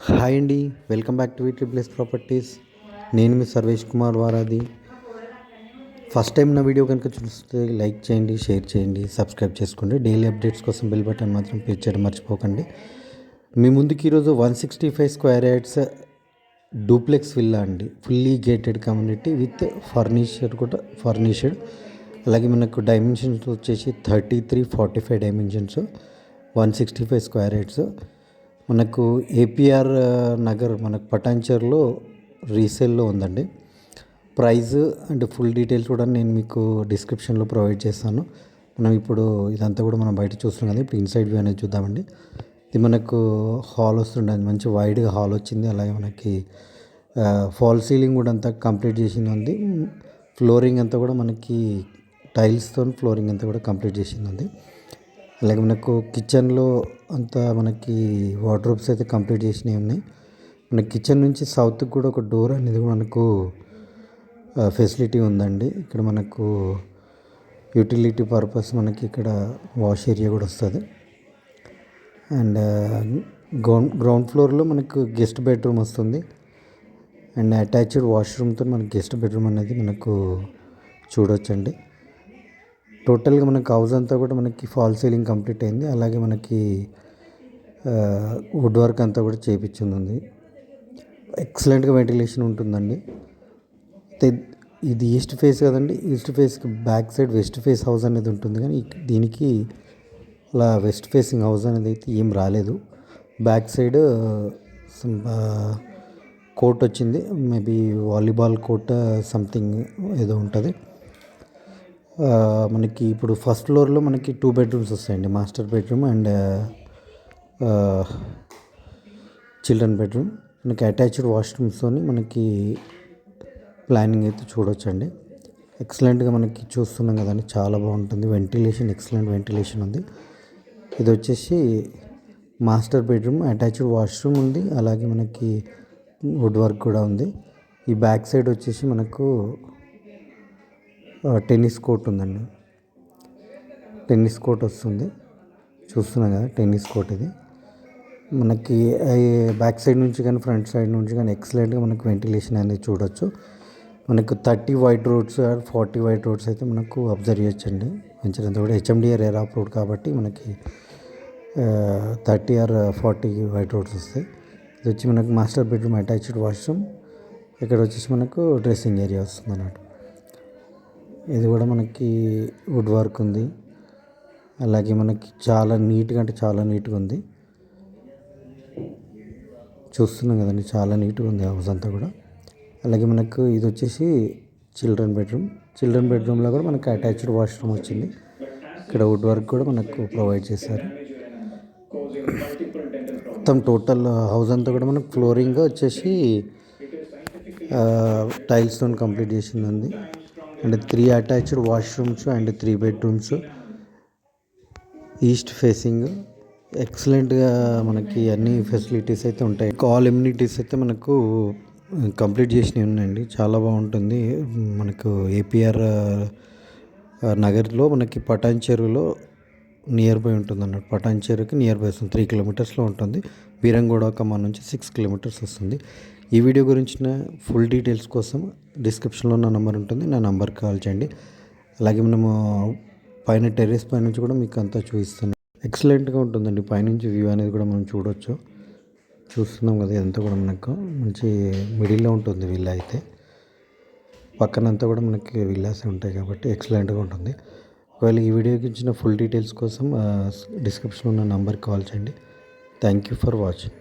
Hi అండి, welcome back to V three place properties. నేను మీ సర్వేష్ కుమార్ వారాది. ఫస్ట్ టైం నా వీడియో కనుక చూస్తే లైక్ చేయండి, షేర్ చేయండి, సబ్స్క్రైబ్ చేసుకోండి. డైలీ అప్డేట్స్ కోసం బెల్ బటన్ మాత్రం క్లిక్ చేయడం మర్చిపోకండి. మీ ముందుకి ఈరోజు 165 స్క్వేర్ యార్డ్స్ డూప్లెక్స్ విల్లా అండి, fully gated community with furnished. అలాగే మనకు డైమెన్షన్స్ వచ్చేసి 33-45 డైమెన్షన్స్, 165 స్క్వేర్ యార్డ్స్. మనకు ఏపీఆర్ నగర్ మనకు పటాన్చెరులో రీసేల్లో ఉందండి. ప్రైస్ అండ్ ఫుల్ డీటెయిల్స్ కూడా నేను మీకు డిస్క్రిప్షన్లో ప్రొవైడ్ చేస్తాను. మనం ఇప్పుడు ఇదంతా కూడా మనం బయట చూస్తున్నాం కదా, ఇప్పుడు ఇన్సైడ్ వ్యూ అనేది చూద్దామండి. ఇది మనకు హాల్ వస్తుండే, మంచి వైడ్గా హాల్ వచ్చింది. అలాగే మనకి ఫాల్ సీలింగ్ కూడా అంతా కంప్లీట్ చేసింది ఉంది. ఫ్లోరింగ్ అంతా కూడా మనకి టైల్స్తో ఫ్లోరింగ్ అంతా కూడా కంప్లీట్ చేసింది ఉంది. అలాగే మనకు కిచెన్లో అంతా మనకి వార్డ్రోబ్స్ అయితే కంప్లీట్ చేసినవి ఉన్నాయి. మన కిచెన్ నుంచి సౌత్కి కూడా ఒక డోర్ అనేది మనకు ఫెసిలిటీ ఉందండి. ఇక్కడ మనకు యూటిలిటీ పర్పస్ మనకి ఇక్కడ వాష్ ఏరియా కూడా వస్తుంది. అండ్ గ్రౌండ్ ఫ్లోర్లో మనకు గెస్ట్ బెడ్రూమ్ వస్తుంది. అండ్ అటాచ్డ్ వాష్రూమ్తో మనకి గెస్ట్ బెడ్రూమ్ అనేది మనకు చూడొచ్చండి. టోటల్గా మనకి హౌస్ అంతా కూడా మనకి ఫాల్ సీలింగ్ కంప్లీట్ అయింది. అలాగే మనకి వుడ్ వర్క్ అంతా కూడా చేయించింది. ఎక్సలెంట్గా వెంటిలేషన్ ఉంటుందండి. ఇది ఈస్ట్ ఫేస్ కదండి, ఈస్ట్ ఫేస్కి back side west face house అనేది ఉంటుంది. కానీ దీనికి అలా వెస్ట్ ఫేసింగ్ హౌస్ అనేది అయితే ఏం రాలేదు. బ్యాక్ సైడ్ కోర్ట్ వచ్చింది, మేబీ వాలీబాల్ కోర్ట్ సంథింగ్ ఏదో ఉంటుంది. మనకి ఇప్పుడు ఫస్ట్ ఫ్లోర్లో మనకి 2 బెడ్రూమ్స్ వస్తాయండి, master bedroom and children bedroom. మనకి అటాచ్డ్ వాష్రూమ్స్తో మనకి ప్లానింగ్ అయితే చూడొచ్చండి. ఎక్సలెంట్గా మనకి చూస్తున్నాం కదండి, చాలా బాగుంటుంది. వెంటిలేషన్ ఎక్సలెంట్ వెంటిలేషన్ ఉంది. ఇది వచ్చేసి మాస్టర్ బెడ్రూమ్, అటాచ్డ్ వాష్రూమ్ ఉంది. అలాగే మనకి వుడ్ వర్క్ కూడా ఉంది. ఈ బ్యాక్ సైడ్ వచ్చేసి మనకు టెన్నిస్ కోర్ట్ ఉందండి, టెన్నిస్ కోర్ట్ వస్తుంది. చూస్తున్నాం కదా టెన్నిస్ కోర్ట్. ఇది మనకి బ్యాక్ సైడ్ నుంచి కానీ ఫ్రంట్ సైడ్ నుంచి కానీ ఎక్సలెంట్గా మనకు వెంటిలేషన్ అనేది చూడొచ్చు. మనకు 30 వైట్ రోడ్స్ 40 వైట్ రోడ్స్ అయితే మనకు అబ్జర్వ్ చేయొచ్చండి. మంచిదంతా కూడా హెచ్ఎండిఆర్ ఎరా అప్రూవ్డ్ కాబట్టి మనకి 30 or 40 వైట్ రోడ్స్ వస్తాయి. ఇది వచ్చి మనకు మాస్టర్ బెడ్రూమ్, అటాచ్డ్ వాష్రూమ్. ఇక్కడ వచ్చేసి మనకు డ్రెస్సింగ్ ఏరియా వస్తుంది అన్నట్టు. ఇది కూడా మనకి వుడ్ వర్క్ ఉంది. అలాగే మనకి చాలా నీట్గా అంటే చాలా నీట్గా ఉంది. చూస్తున్నాం కదండి, చాలా నీట్గా ఉంది హౌస్ అంతా కూడా. అలాగే మనకు ఇది వచ్చేసి చిల్డ్రన్ బెడ్రూమ్. చిల్డ్రన్ బెడ్రూమ్లో కూడా మనకు అటాచ్డ్ వాష్రూమ్ వచ్చింది. ఇక్కడ వుడ్ వర్క్ కూడా మనకు ప్రొవైడ్ చేశారు. మొత్తం టోటల్ హౌస్ అంతా కూడా మనకు ఫ్లోరింగ్ వచ్చేసి టైల్స్తో కంప్లీట్ చేసింది ఉంది. And 3 attached washrooms and 3 bedrooms, east facing. ఎక్సలెంట్గా మనకి అన్ని ఫెసిలిటీస్ అయితే ఉంటాయి. ఆల్ ఎమ్యూనిటీస్ అయితే మనకు కంప్లీట్ చేసినవి ఉన్నాయండి. చాలా బాగుంటుంది. మనకు ఏపీఆర్ నగర్లో మనకి పటాన్చెరులో నియర్ బై ఉంటుంది అన్నట్టు. పటాన్చెరుకి నియర్ బై వస్తుంది, 3 కిలోమీటర్స్లో ఉంటుంది. బీరంగూడ ఖమ్మం నుంచి 6 కిలోమీటర్స్ వస్తుంది. ఈ వీడియో గురించిన ఫుల్ డీటెయిల్స్ కోసం డిస్క్రిప్షన్లో నా నెంబర్ ఉంటుంది, నా నెంబర్కి కాల్ చేయండి. అలాగే మనము పైన టెర్రస్ పై నుంచి కూడా మీకు అంతా చూపిస్తాను. ఎక్సలెంట్గా ఉంటుందండి, పైనుంచి వ్యూ అనేది కూడా మనం చూడవచ్చు. చూస్తున్నాం కదా, ఇదంతా కూడా మనకు మంచి మిడిల్లో ఉంటుంది విల్లా అయితే. పక్కనంతా కూడా మనకి విల్లాస్ ఉంటాయి కాబట్టి ఎక్సలెంట్గా ఉంటుంది. ఒకవేళ ఈ వీడియోకి ఇచ్చిన ఫుల్ డీటెయిల్స్ కోసం డిస్క్రిప్షన్లో ఉన్న నెంబర్కి కాల్ చేయండి. Thank you for watching.